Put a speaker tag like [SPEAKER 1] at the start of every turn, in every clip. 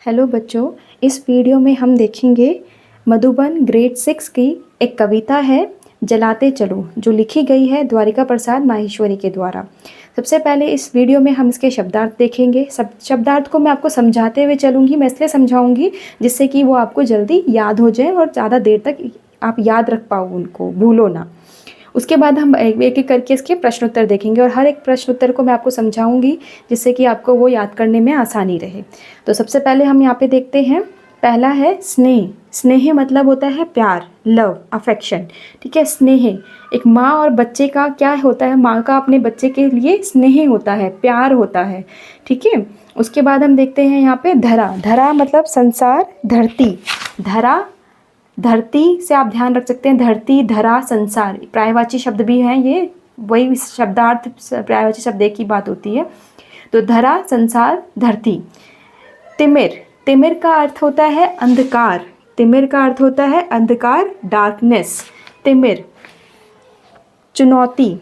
[SPEAKER 1] Hello बच्चों, इस video में हम देखेंगे मधुबन ग्रेड 6 की एक कविता है जलाते चलो, जो लिखी गई है द्वारिका प्रसाद माहेश्वरी के द्वारा। सबसे पहले इस वीडियो में हम इसके शब्दार्थ देखेंगे। सब शब्दार्थ को मैं आपको समझाते हुए चलूँगी। मैं इसलिए समझाऊँगी जिससे कि वो आपको जल्दी याद हो जाए और ज़्यादा देर तक आप याद रख पाओ, उनको भूलो ना। उसके बाद हम एक एक करके इसके प्रश्न उत्तर देखेंगे और हर एक प्रश्न उत्तर को मैं आपको समझाऊंगी जिससे कि आपको वो याद करने में आसानी रहे। तो सबसे पहले हम यहाँ पे देखते हैं। पहला है स्नेह। स्नेह मतलब होता है प्यार, लव, अफेक्शन। ठीक है, स्नेह एक माँ और बच्चे का क्या होता है, माँ का अपने बच्चे के लिए स्नेह होता है, प्यार होता है। ठीक है, उसके बाद हम देखते हैं यहाँ पे धरा। धरा मतलब संसार, धरती। धरा, धरती से आप ध्यान रख सकते हैं, धरती, धरा, संसार पर्यायवाची शब्द भी हैं। ये वही शब्दार्थ पर्यायवाची शब्द एक ही बात होती है। तो धरा, संसार, धरती। तिमिर। तिमिर का अर्थ होता है अंधकार। तिमिर का अर्थ होता है अंधकार, डार्कनेस। तिमिर। चुनौती।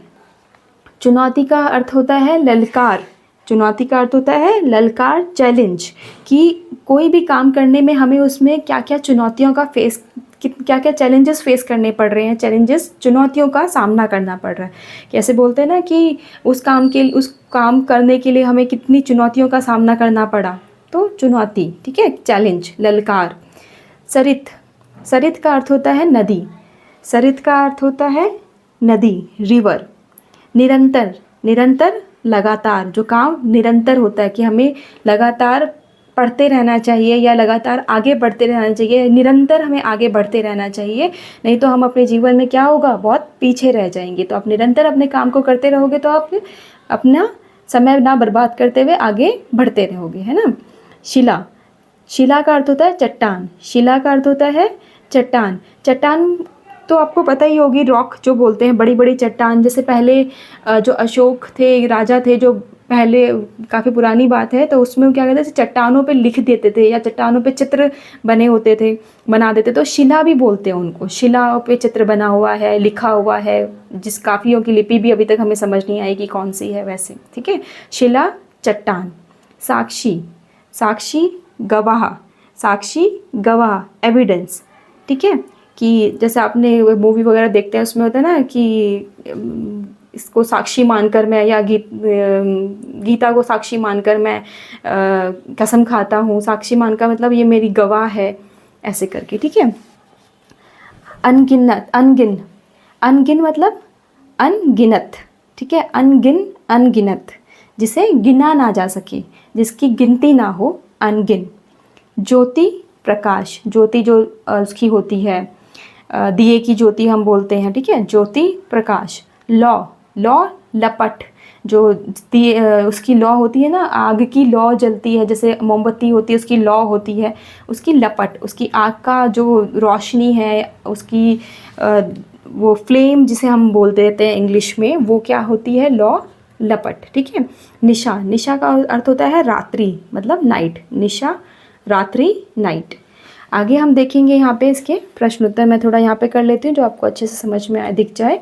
[SPEAKER 1] चुनौती का अर्थ होता है ललकार। चुनौती का अर्थ होता है ललकार, चैलेंज। कि कोई भी काम करने में हमें उसमें क्या क्या चुनौतियों का क्या क्या चैलेंजेस फेस करने पड़ रहे हैं, चैलेंजेस, चुनौतियों का सामना करना पड़ रहा है। कैसे बोलते हैं ना कि उस काम करने के लिए हमें कितनी चुनौतियों का सामना करना पड़ा, तो चुनौती। ठीक है, चैलेंज, ललकार। सरित। सरित का अर्थ होता है नदी। सरित का अर्थ होता है नदी, रिवर। निरंतर। निरंतर लगातार, जो काम निरंतर होता है कि हमें लगातार पढ़ते रहना चाहिए या लगातार आगे बढ़ते रहना चाहिए, निरंतर हमें आगे बढ़ते रहना चाहिए, नहीं तो हम अपने जीवन में क्या होगा, बहुत पीछे रह जाएंगे। तो आप निरंतर अपने काम को करते रहोगे तो आप अपना समय ना बर्बाद करते हुए आगे बढ़ते रहोगे, है ना। शिला। शिला का अर्थ होता है चट्टान। शिला का अर्थ होता है चट्टान। चट्टान तो आपको पता ही होगी, रॉक जो बोलते हैं, बड़ी बड़ी चट्टान। जैसे पहले जो अशोक थे, राजा थे, जो पहले काफ़ी पुरानी बात है, तो उसमें क्या कहते थे, चट्टानों पे लिख देते थे या चट्टानों पे चित्र बने होते थे, बना देते। तो शिला भी बोलते हैं उनको। शिला पे चित्र बना हुआ है, लिखा हुआ है, जिस काफियों की लिपि भी अभी तक हमें समझ नहीं आई कि कौन सी है वैसे। ठीक है, शिला, चट्टान। साक्षी। साक्षी, गवाह। साक्षी, गवाह, एविडेंस। ठीक है, कि जैसे आपने मूवी वगैरह देखते हैं, उसमें होता है ना कि इसको साक्षी मानकर मैं, या गीता को साक्षी मानकर मैं कसम खाता हूँ। साक्षी मानकर मतलब ये मेरी गवाह है, ऐसे करके। ठीक है, अनगिनत। अनगिन। अनगिन मतलब अनगिनत। ठीक है, अनगिन, अनगिनत, जिसे गिना ना जा सके, जिसकी गिनती ना हो, अनगिन। ज्योति, प्रकाश। ज्योति जो उसकी होती है, दिए की ज्योति हम बोलते हैं। ठीक है, ज्योति, प्रकाश। लौ। लौ, लपट। जो दिए उसकी लौ होती है ना, आग की लौ जलती है, जैसे मोमबत्ती होती है उसकी लौ होती है, उसकी लपट, उसकी आग का जो रोशनी है, उसकी वो फ्लेम जिसे हम बोल देते हैं इंग्लिश में, वो क्या होती है, लौ, लपट। ठीक है, निशा। निशा का अर्थ होता है रात्रि, मतलब नाइट। निशा, रात्रि, नाइट। आगे हम देखेंगे यहाँ पे इसके प्रश्न उत्तर। मैं थोड़ा यहाँ पे कर लेती हूँ जो आपको अच्छे से समझ में दिख जाए।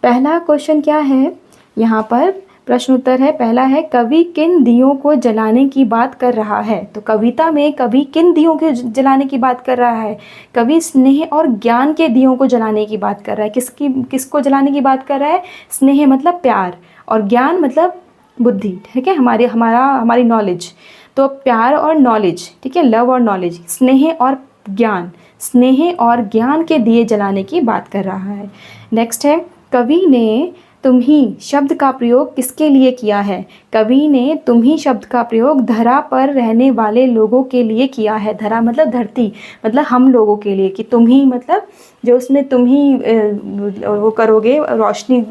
[SPEAKER 1] पहला क्वेश्चन क्या है, यहाँ पर प्रश्न उत्तर है। पहला है, कवि किन दियों को जलाने की बात कर रहा है। तो कविता में कवि किन दियों को जलाने की बात कर रहा है, कवि स्नेह और ज्ञान के दियों को जलाने की बात कर रहा है। किसको जलाने की बात कर रहा है, स्नेह मतलब प्यार, और ज्ञान मतलब बुद्धि। ठीक है, हमारी नॉलेज। तो प्यार और नॉलेज, ठीक है, लव और नॉलेज, स्नेह और ज्ञान, स्नेह और ज्ञान के दिए जलाने की बात कर रहा है। नेक्स्ट है, कवि ने तुम्ही शब्द का प्रयोग किसके लिए किया है। कवि ने तुम्ही शब्द का प्रयोग धरा पर रहने वाले लोगों के लिए किया है। धरा मतलब धरती, मतलब हम लोगों के लिए। कि तुम्ही मतलब जो उसमें तुम ही वो करोगे, रोशनी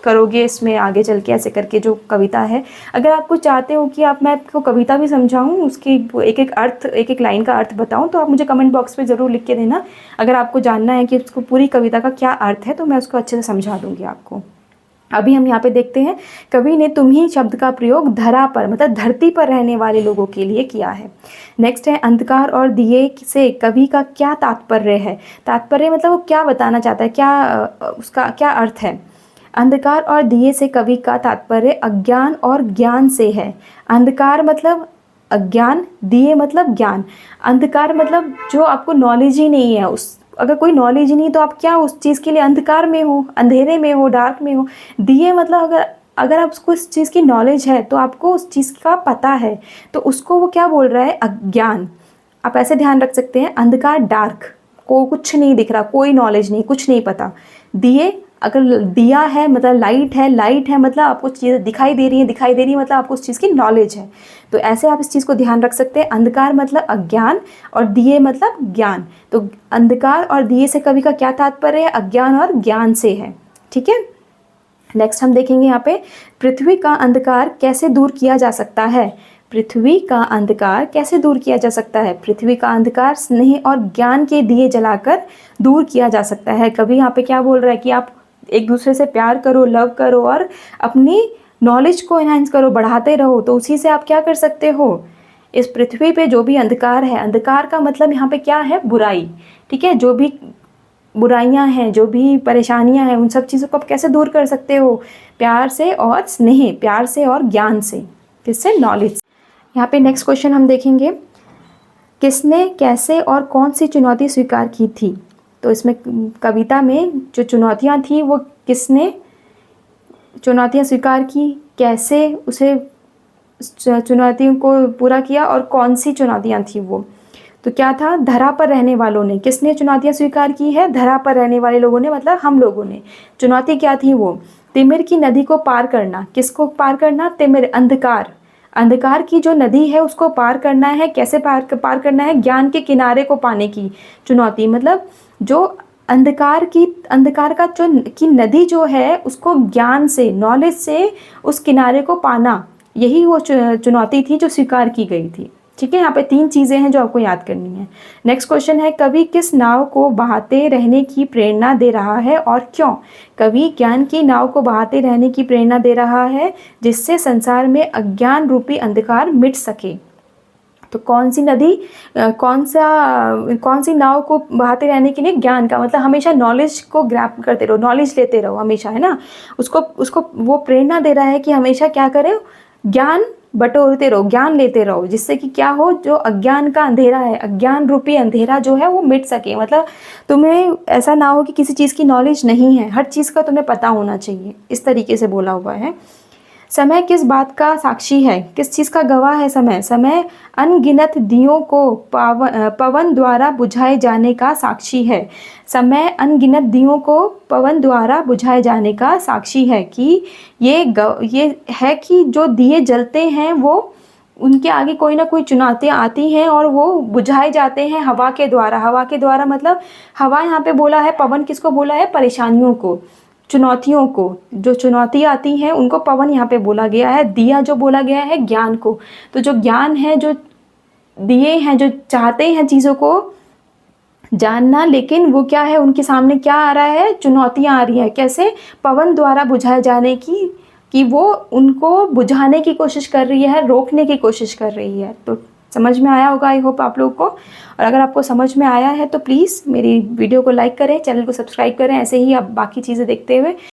[SPEAKER 1] करोगे इसमें आगे चल के, ऐसे करके जो कविता है। अगर आपको चाहते हो कि मैं आपको कविता भी समझाऊं, उसकी एक एक अर्थ, एक एक लाइन का अर्थ बताऊं, तो आप मुझे कमेंट बॉक्स में ज़रूर लिख के देना। अगर आपको जानना है कि उसको पूरी कविता का क्या अर्थ है, तो मैं उसको अच्छे से समझा दूंगी आपको। अभी हम यहाँ पे देखते हैं, कवि ने तुम्ही शब्द का प्रयोग धरा पर मतलब धरती पर रहने वाले लोगों के लिए किया है। नेक्स्ट है, अंधकार और दिए से कवि का क्या तात्पर्य है। तात्पर्य मतलब वो क्या बताना चाहता है, क्या उसका क्या अर्थ है। अंधकार और दिए से कवि का तात्पर्य अज्ञान और ज्ञान से है। अंधकार मतलब अज्ञान, दिए मतलब ज्ञान। अंधकार मतलब जो आपको नॉलेज ही नहीं है, उस अगर कोई नॉलेज ही नहीं तो आप क्या उस चीज़ के लिए अंधकार में हो, अंधेरे में हो, डार्क में हो। दिए मतलब अगर आपको उस चीज़ की नॉलेज है तो आपको उस चीज़ का पता है, तो उसको वो क्या बोल रहा है, अज्ञान। आप ऐसे ध्यान रख सकते हैं, अंधकार डार्क, को कुछ नहीं दिख रहा, कोई नॉलेज नहीं, कुछ नहीं पता। दिए, अगर दिया है मतलब लाइट है, लाइट है मतलब आपको चीज़ें दिखाई दे रही हैं, दिखाई दे रही है मतलब आपको उस चीज़ की नॉलेज है। तो ऐसे आप इस चीज़ को ध्यान रख सकते हैं, अंधकार मतलब अज्ञान और दिए मतलब ज्ञान। तो अंधकार और दिए से कवि का क्या तात्पर्य है, अज्ञान और ज्ञान से है। ठीक है, नेक्स्ट हम देखेंगे यहाँ पे, पृथ्वी का अंधकार कैसे दूर किया जा सकता है। पृथ्वी का अंधकार कैसे दूर किया जा सकता है। पृथ्वी का अंधकार स्नेह और ज्ञान के दिए जलाकर दूर किया जा सकता है। कभी यहाँ पे क्या बोल रहा है कि आप एक दूसरे से प्यार करो, लव करो और अपनी नॉलेज को एनहांस करो, बढ़ाते रहो, तो उसी से आप क्या कर सकते हो, इस पृथ्वी पे जो भी अंधकार है, अंधकार का मतलब यहाँ पे क्या है, बुराई। ठीक है, जो भी बुराइयां हैं, जो भी परेशानियां हैं, उन सब चीज़ों को आप कैसे दूर कर सकते हो, प्यार से और स्नेह, प्यार से और ज्ञान से, किससे, नॉलेज। यहाँ पे नेक्स्ट क्वेश्चन हम देखेंगे, किसने कैसे और कौन सी चुनौती स्वीकार की थी। तो इसमें कविता में जो चुनौतियाँ थी वो किसने चुनौतियाँ स्वीकार की, कैसे उसे चुनौतियों को पूरा किया और कौन सी चुनौतियाँ थी वो। तो क्या था, धरा पर रहने वालों ने, किसने चुनौतियाँ स्वीकार की है, धरा पर रहने वाले लोगों ने, मतलब हम लोगों ने। चुनौती क्या थी वो, तिमिर की नदी को पार करना। किसको पार करना, तिमिर, अंधकार, अंधकार की जो नदी है उसको पार करना है। कैसे पार करना है, ज्ञान के किनारे को पाने की चुनौती। मतलब जो अंधकार का जो की नदी जो है उसको ज्ञान से, नॉलेज से उस किनारे को पाना, यही वो चुनौती थी जो स्वीकार की गई थी। ठीक है, यहाँ पे 3 चीज़ें हैं जो आपको याद करनी है। नेक्स्ट क्वेश्चन है, कवि किस नाव को बहाते रहने की प्रेरणा दे रहा है और क्यों। कवि ज्ञान की नाव को बहाते रहने की प्रेरणा दे रहा है जिससे संसार में अज्ञान रूपी अंधकार मिट सके। तो कौन सी नदी, कौन सी नाव को बहाते रहने के लिए, ज्ञान का मतलब हमेशा नॉलेज को ग्रैब करते रहो, नॉलेज लेते रहो हमेशा, है ना। उसको वो प्रेरणा दे रहा है कि हमेशा क्या करें, ज्ञान बटोरते रहो, ज्ञान लेते रहो, जिससे कि क्या हो, जो अज्ञान का अंधेरा है, अज्ञान रूपी अंधेरा जो है वो मिट सके। मतलब तुम्हें ऐसा ना हो कि किसी चीज़ की नॉलेज नहीं है, हर चीज़ का तुम्हें पता होना चाहिए, इस तरीके से बोला हुआ है। समय किस बात का साक्षी है, किस चीज़ का गवाह है समय। समय अनगिनत दियों को पवन द्वारा बुझाए जाने का साक्षी है। समय अनगिनत दियों को पवन द्वारा बुझाए जाने का साक्षी है कि ये है कि जो दिए जलते हैं वो उनके आगे कोई ना कोई चुनौतियाँ आती हैं और वो बुझाए जाते हैं हवा के द्वारा। हवा के द्वारा मतलब हवा यहाँ पे बोला है, पवन किसको बोला है, परेशानियों को, चुनौतियों को, जो चुनौती आती हैं उनको पवन यहाँ पे बोला गया है। दिया जो बोला गया है ज्ञान को। तो जो ज्ञान है, जो दिए हैं, जो चाहते हैं चीज़ों को जानना, लेकिन वो क्या है, उनके सामने क्या आ रहा है, चुनौतियाँ आ रही हैं। कैसे, पवन द्वारा बुझाए जाने की, कि वो उनको बुझाने की कोशिश कर रही है, रोकने की कोशिश कर रही है। तो समझ में आया होगा आई होप आप लोग को। और अगर आपको समझ में आया है तो प्लीज़ मेरी वीडियो को लाइक करें, चैनल को सब्सक्राइब करें, ऐसे ही आप बाकी चीज़ें देखते हुए।